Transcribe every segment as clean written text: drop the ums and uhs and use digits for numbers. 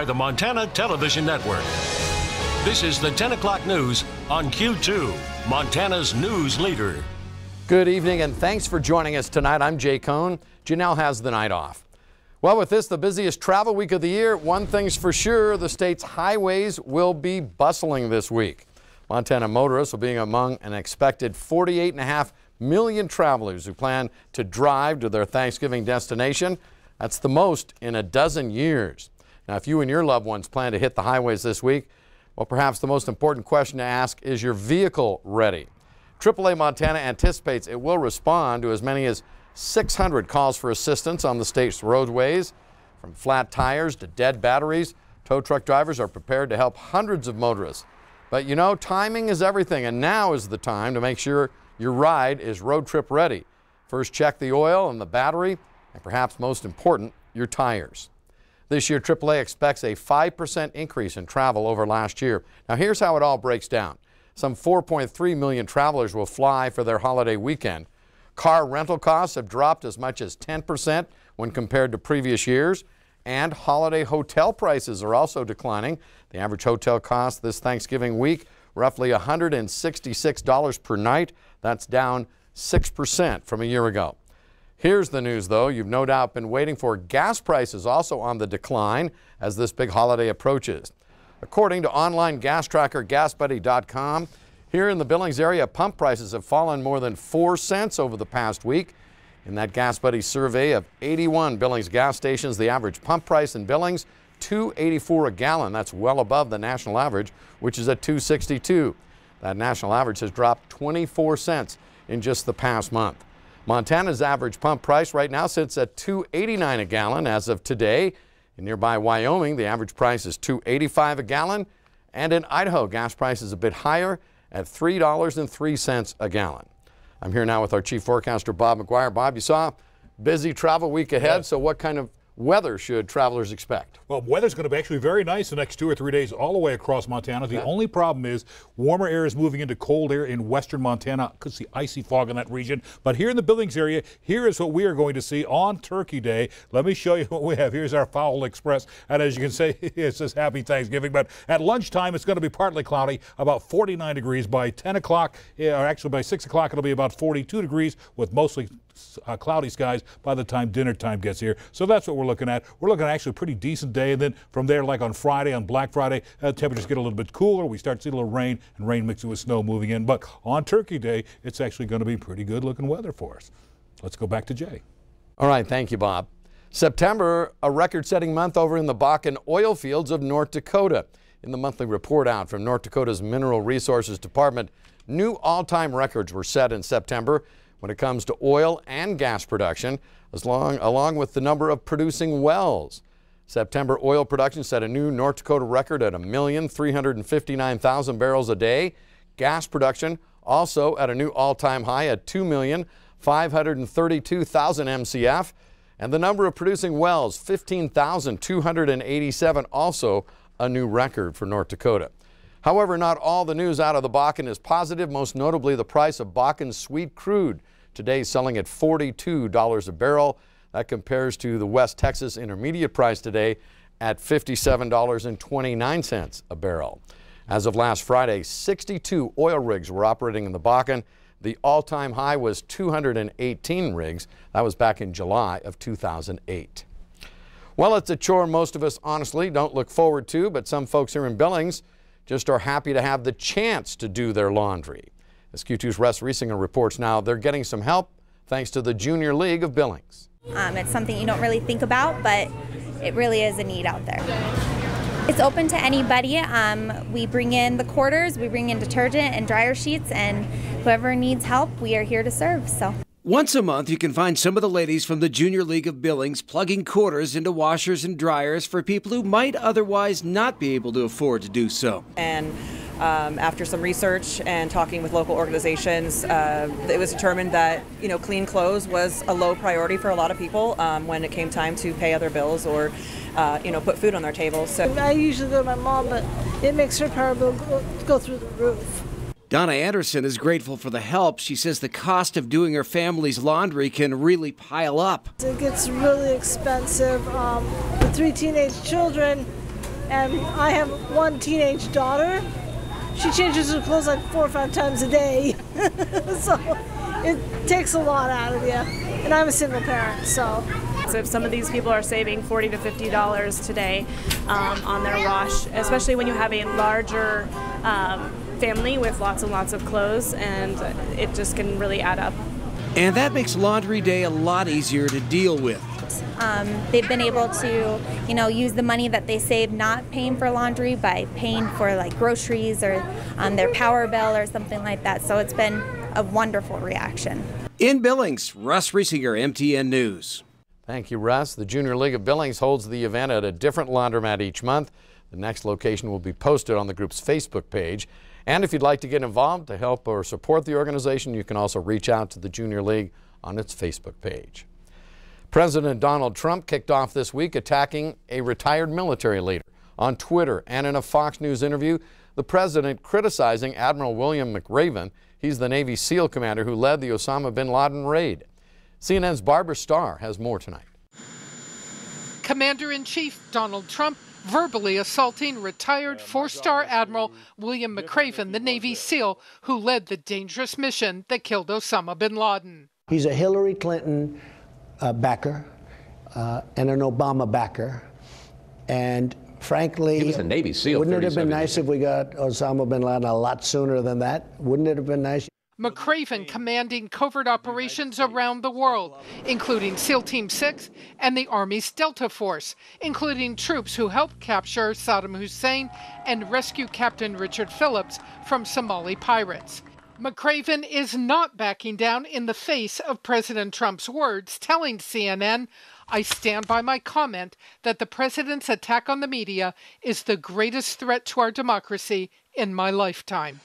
By the Montana Television Network. This is the 10 o'clock news on Q2, Montana's news leader. Good evening and thanks for joining us tonight. I'm Jay Kohn. Janelle has the night off. Well, with this, the busiest travel week of the year, one thing's for sure, the state's highways will be bustling this week. Montana motorists will be among an expected 48.5 million travelers who plan to drive to their Thanksgiving destination. That's the most in a dozen years. Now, if you and your loved ones plan to hit the highways this week, well, perhaps the most important question to ask is your vehicle ready? AAA Montana anticipates it will respond to as many as 600 calls for assistance on the state's roadways. From flat tires to dead batteries, tow truck drivers are prepared to help hundreds of motorists. But you know, timing is everything, and now is the time to make sure your ride is road trip ready. First, check the oil and the battery, and perhaps most important, your tires. This year, AAA expects a 5% increase in travel over last year. Now, here's how it all breaks down. Some 4.3 million travelers will fly for their holiday weekend. Car rental costs have dropped as much as 10% when compared to previous years, and holiday hotel prices are also declining. The average hotel cost this Thanksgiving week, roughly $166 per night. That's down 6% from a year ago. Here's the news, though, you've no doubt been waiting for. Gas prices also on the decline as this big holiday approaches. According to online gas tracker GasBuddy.com, here in the Billings area, pump prices have fallen more than 4 cents over the past week. In that GasBuddy survey of 81 Billings gas stations, the average pump price in Billings, $2.84 a gallon. That's well above the national average, which is at $2.62. That national average has dropped 24 cents in just the past month. Montana's average pump price right now sits at $2.89 a gallon as of today. In nearby Wyoming, the average price is $2.85 a gallon. And in Idaho, gas price is a bit higher at $3.03 a gallon. I'm here now with our chief forecaster, Bob McGuire. Bob, you saw a busy travel week ahead, yes. So what kind of weather should travelers expect? Well, weather's going to be actually very nice the next 2 or 3 days all the way across Montana. The only problem is warmer air is moving into cold air in western Montana. Could see icy fog in that region. But here in the Billings area, here is what we are going to see on Turkey Day. Let me show you what we have. Here's our Fowl Express. And as you can see, it says Happy Thanksgiving. But at lunchtime, it's going to be partly cloudy, about 49 degrees. By 10 o'clock, or actually by 6 o'clock, it'll be about 42 degrees with mostly cloudy skies by the time dinner time gets here. So that's what we're looking at. We're looking at actually a pretty decent day. And then from there, like on Friday, on Black Friday, temperatures get a little bit cooler. We start to see a little rain, and rain mixed with snow moving in. But on Turkey Day, it's actually going to be pretty good looking weather for us. Let's go back to Jay. All right. Thank you, Bob. September, a record-setting month over in the Bakken oil fields of North Dakota. In the monthly report out from North Dakota's Mineral Resources Department, new all-time records were set in September when it comes to oil and gas production, along with the number of producing wells. September oil production set a new North Dakota record at 1,359,000 barrels a day. Gas production also at a new all-time high at 2,532,000 MCF. And the number of producing wells, 15,287, also a new record for North Dakota. However, not all the news out of the Bakken is positive, most notably the price of Bakken sweet crude. Today selling at $42 a barrel. That compares to the West Texas intermediate price today at $57.29 a barrel. As of last Friday, 62 oil rigs were operating in the Bakken. The all-time high was 218 rigs. That was back in July of 2008. Well, it's a chore most of us honestly don't look forward to, but some folks here in Billings just are happy to have the chance to do their laundry. As Q2's Russ Riesinger reports now, they're getting some help thanks to the Junior League of Billings. It's something you don't really think about, but it really is a need out there. It's open to anybody. We bring in the quarters, we bring in detergent and dryer sheets, and whoever needs help, we are here to serve. So. Once a month, you can find some of the ladies from the Junior League of Billings plugging quarters into washers and dryers for people who might otherwise not be able to afford to do so. And after some research and talking with local organizations, it was determined that clean clothes was a low priority for a lot of people when it came time to pay other bills or put food on their table. So I usually go to my mom, but it makes her power bill go through the roof. Donna Anderson is grateful for the help. She says the cost of doing her family's laundry can really pile up. It gets really expensive. With 3 teenage children, and I have one teenage daughter. She changes her clothes like 4 or 5 times a day. So it takes a lot out of you. And I'm a single parent, so. So if some of these people are saving $40 to $50 today on their wash, especially when you have a larger family with lots and lots of clothes, and it just can really add up. And that makes laundry day a lot easier to deal with. They've been able to, use the money that they save not paying for laundry by paying for like groceries or their power bill or something like that. So it's been a wonderful reaction. In Billings, Russ Riesinger, MTN News. Thank you, Russ. The Junior League of Billings holds the event at a different laundromat each month. The next location will be posted on the group's Facebook page. And if you'd like to get involved to help or support the organization, you can also reach out to the Junior League on its Facebook page. President Donald Trump kicked off this week attacking a retired military leader. On Twitter and in a Fox News interview, the president criticizing Admiral William McRaven. He's the Navy SEAL commander who led the Osama bin Laden raid. CNN's Barbara Starr has more tonight. Commander-in-Chief Donald Trump verbally assaulting retired 4-star Admiral William McRaven, the Navy SEAL who led the dangerous mission that killed Osama bin Laden. He's a Hillary Clinton backer and an Obama backer. And frankly, he was a Navy SEAL. Wouldn't it have been nice if we got Osama bin Laden a lot sooner than that? Wouldn't it have been nice? McRaven commanding covert operations around the world, including SEAL Team 6 and the Army's Delta Force, including troops who helped capture Saddam Hussein and rescue Captain Richard Phillips from Somali pirates. McRaven is not backing down in the face of President Trump's words, telling CNN, "I stand by my comment that the president's attack on the media is the greatest threat to our democracy in my lifetime."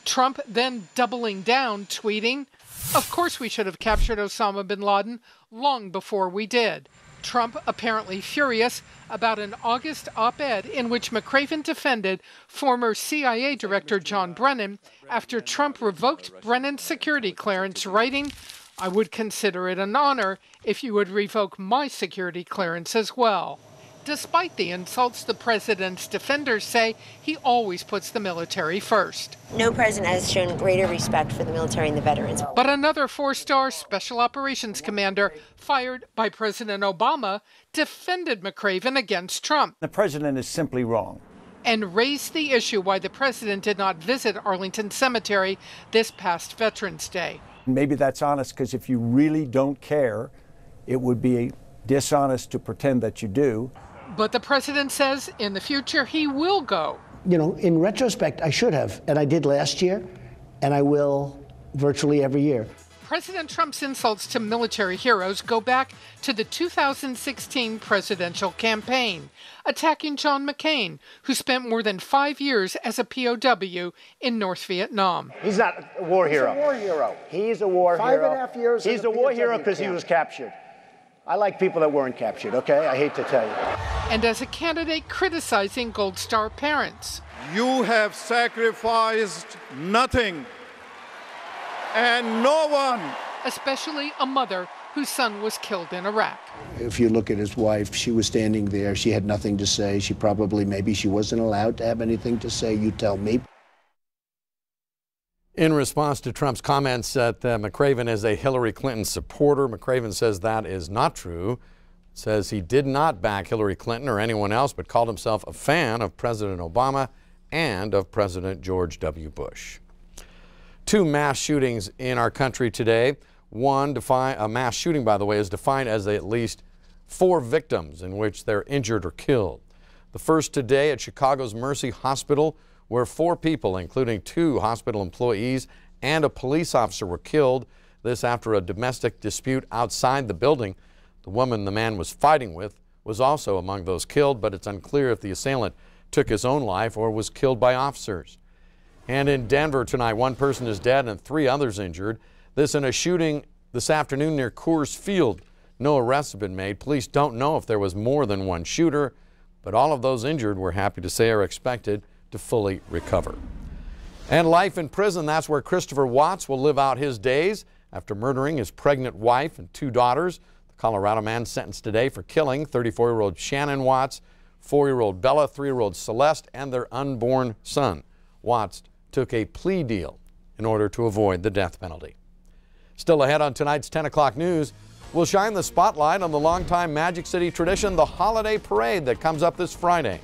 Trump then doubling down, tweeting, "Of course we should have captured Osama bin Laden long before we did." Trump apparently furious about an August op-ed in which McRaven defended former CIA Director John Brennan after Trump revoked Brennan's security clearance, writing, "I would consider it an honor if you would revoke my security clearance as well." Despite the insults, the president's defenders say he always puts the military first. No president has shown greater respect for the military and the veterans. But another 4-star special operations commander fired by President Obama defended McRaven against Trump. The president is simply wrong. And raised the issue why the president did not visit Arlington Cemetery this past Veterans Day. Maybe that's honest, because if you really don't care, it would be dishonest to pretend that you do. But the president says in the future he will go. In retrospect, I should have, and I did last year, and I will virtually every year. President Trump's insults to military heroes go back to the 2016 presidential campaign, attacking John McCain, who spent more than 5 years as a POW in North Vietnam. He's not a war hero. He's a war hero. He's a war hero. 5.5 years. He's a war hero because he was captured. I like people that weren't captured, okay? I hate to tell you. And as a candidate criticizing Gold Star parents. You have sacrificed nothing and no one. Especially a mother whose son was killed in Iraq. If you look at his wife, she was standing there. She had nothing to say. Maybe she wasn't allowed to have anything to say. You tell me. In response to Trump's comments that McRaven is a Hillary Clinton supporter, McRaven says that is not true. Says he did not back Hillary Clinton or anyone else, but called himself a fan of President Obama and of President George W. Bush. 2 mass shootings in our country today. A mass shooting, by the way, is defined as at least 4 victims in which they're injured or killed. The first today at Chicago's Mercy Hospital, where 4 people, including 2 hospital employees and a police officer, were killed. This after a domestic dispute outside the building. The woman the man was fighting with was also among those killed, but it's unclear if the assailant took his own life or was killed by officers. And in Denver tonight, 1 person is dead and 3 others injured. This in a shooting this afternoon near Coors Field. No arrests have been made. Police don't know if there was more than 1 shooter, but all of those injured, we're happy to say, are expected to fully recover. And life in prison, that's where Christopher Watts will live out his days after murdering his pregnant wife and 2 daughters. The Colorado man sentenced today for killing 34-year-old Shannon Watts 4-year-old Bella, 3-year-old Celeste, and their unborn son. Watts took a plea deal in order to avoid the death penalty. Still ahead on tonight's 10 o'clock news, we'll shine the spotlight on the longtime Magic City tradition, the Holiday Parade, that comes up this Friday.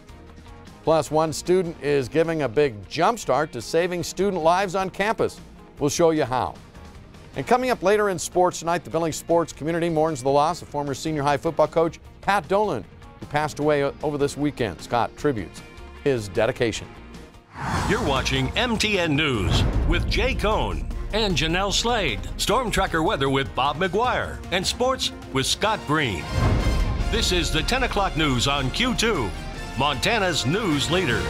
Plus, one student is giving a big jump start to saving student lives on campus. We'll show you how. And coming up later in sports tonight, the Billings sports community mourns the loss of former senior high football coach Pat Dolan, who passed away over this weekend. Scott tributes his dedication. You're watching MTN News with Jay Kohn and Janelle Slade. Storm Tracker weather with Bob McGuire. And sports with Scott Green. This is the 10 o'clock news on Q2, Montana's news leader.